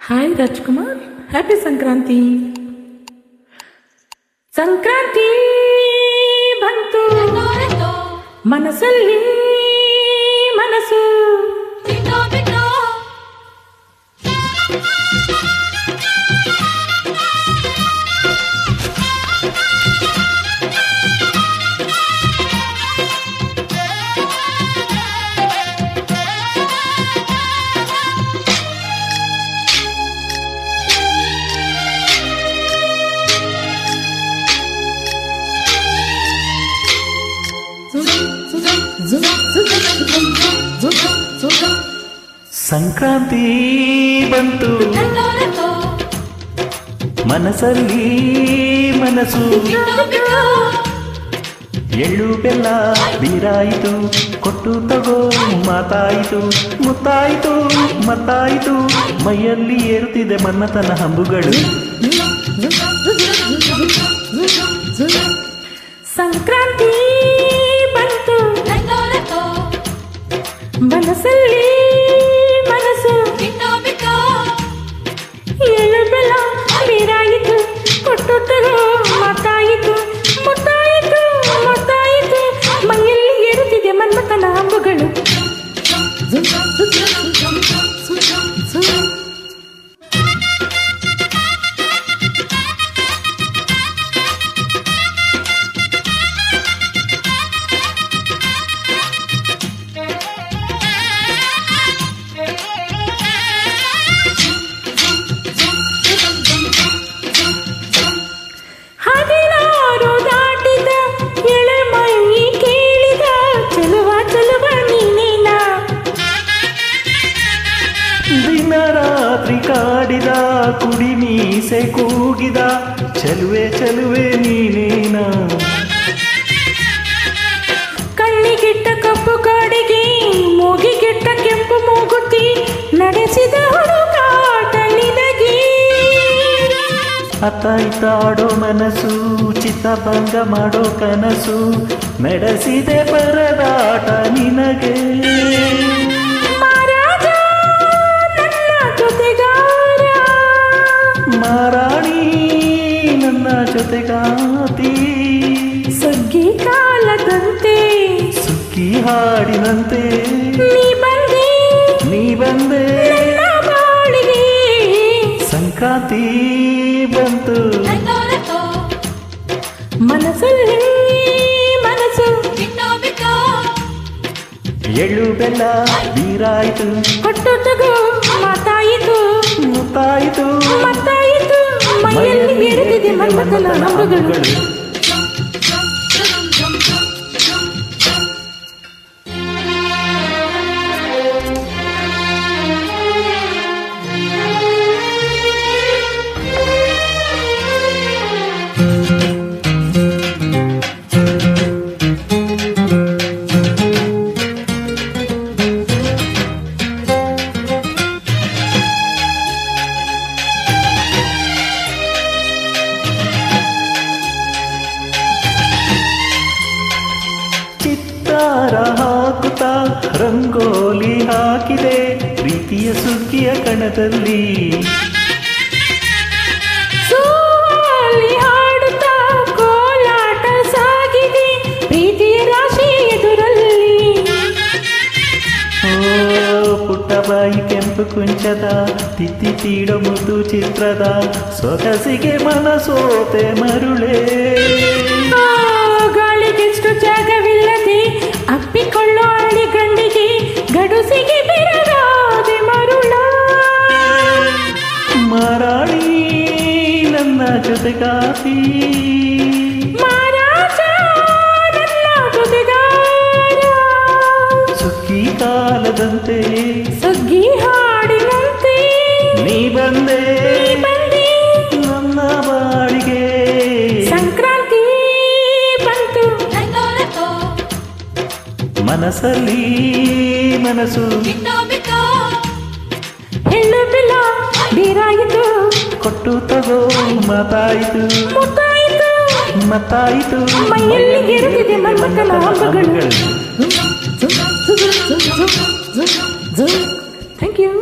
Hi Rajkumar, happy Sankranti. Sankranti ಬಂತು, ಮನಸ್ಸಲ್ಲಿ ಮನಸ್ಸು ಸಂಕ್ರಾಂತಿ ಬಂತು, ಮನಸ್ಸಲ್ಲಿ ಮನಸ್ಸು, ಎಳ್ಳು ಬೆಲ್ಲ ಬೀರಾಯಿತು, ಕೊಟ್ಟು ತಗೋ ಮಾತಾಯಿತು, ಮುತ್ತಾಯಿತು ಮತ್ತಾಯಿತು, ಮೈಯಲ್ಲಿ ಏರುತ್ತಿದೆ ಮನ್ನತನ ಹಂಬುಗಳು. ಸಂಕ್ರಾಂತಿ ಬಂತು, ಮನಸ್ಸಲ್ಲಿ ಮನಸ್ಸು, ಎಳ್ಳು ಬೆಲ್ಲ ಬೀರಾಯಿತು, ಕೊಟ್ಟು ತಗೋ ಮಾತಾಯಿತು, ಮುತ್ತಾಯಿತು ಮತ್ತಾಯಿತು, ಮೈಯಲ್ಲಿ ಏರುತ್ತಿದೆ ಮನ್ಮಥನ ಹಂಬುಗಳು. ರಾತ್ರಿ ಕಾಡಿದ ಕುಡಿ ಮೀಸೆ ಕೂಗಿದ ಚೆಲುವೆ ಚೆಲುವೆ ನೀನೇನ, ಕಣ್ಣಿಗಿಟ್ಟ ಕಪ್ಪು ಕಾಡಿಗೆ ಮೂಗಿಗಿಟ್ಟ ಕೆಂಪು ಮೂಗುತಿ ನಡೆಸಿದ ಹುಡುಕಾಟ ನಿನಗೆ. ಅತ್ತ ಇತ್ತಾಡೋ ಮನಸ್ಸು, ಚಿತ್ತಭಂಗ ಮಾಡೋ ಕನಸು, ನಡೆಸಿದೆ ಪರದಾಟ ನಿನಗೆ. ಮಾರಾಣಿ ನನ್ನ ಜೊತೆಗಾತಿ, ಸುಗ್ಗಿ ಕಾಲದಂತೆ ಸುಗ್ಗಿ ಹಾಡಿನಂತೆ ನೀ ಬಂದೆ ಬಾಳಿಗೆ. ಸಂಕ್ರಾಂತಿ ಬಂತು, ಮನಸ್ಸಲ್ಲಿ ಮನಸ್ಸು, ಎಳ್ಳು ಬೆಲ್ಲ ಬೀರಾಯಿತು, ಕೊಟ್ಟು ತಗೋ ಮಾತಾಯಿತು, ಮುತ್ತಾಯಿತು ಮತ್ತಾಯಿತು, ಮೈಯಲ್ಲಿ ಏರುತ್ತಿದೆ ಮನ್ಮಥನ ಹಂಬುಗಳು. ಚಿತ್ತಾರ ಹಾಕುತ್ತಾ ರಂಗೋಲಿ ಹಾಕಿದೆ ಪ್ರೀತಿಯ ಸುಗ್ಗಿಯ ಕಣದಲ್ಲಿ, ಸೋಲಿ ಹಾಡುತ್ತಾ ಕೋಲಾಟ ಸಾಗಿದೆ ಪ್ರೀತಿಯ ರಾಶಿ ಎದುರಲ್ಲಿ. ಓ ಪುಟ್ಟಬಾಯಿ ಕೆಂಪು ಕುಂಚದ ತಿತ್ತಿ ತೀಡೋ ಮುದ್ದು ಚಿತ್ರದ ಸೊಗಸಿಗೆ ಮನಸೋತೆ ಮರುಳೇ. ಗಾಳಿಗೆಷ್ಟು ಜಾಗವಿಲ್ಲದೆ ಅಪ್ಪಿಕೊಳ್ಳೋ ಅಳಿ ಗಂಡಿಗೆ ಗಡುಸಿಗೆ ಬೆರಗಾದೆ ಮರುಳ. ಮಾರಾಣಿ ನನ್ನ ಜೊತೆಗಾತಿ, ಮಹಾರಾಜ ನನ್ನ ಜೊತೆಗಾರ, ಸುಗ್ಗಿ ಕಾಲದಂತೆ ಸುಗ್ಗಿ ಹಾಡಿನಂತೆ ನೀ ಬಂದೆ ನನ್ನ ಬಾಳಿಗೆ. ಸಂಕ್ರಾಂತಿ ಬಂತು, ಮನಸ್ಸಲ್ಲಿ ಮನಸ್ಸು, ಎಳ್ಳು ಬೆಲ್ಲ ಬೀರಾಯಿತು, ಕೊಟ್ಟು ತಗೋ ಮಾತಾಯಿತು, ಮುತ್ತಾಯಿತು ಮತ್ತಾಯಿತು, ಮೈಯಲ್ಲಿ ಏರುತ್ತಿದೆ ಮನ್ಮಥನ ಹಂಬುಗಳು. Thank you.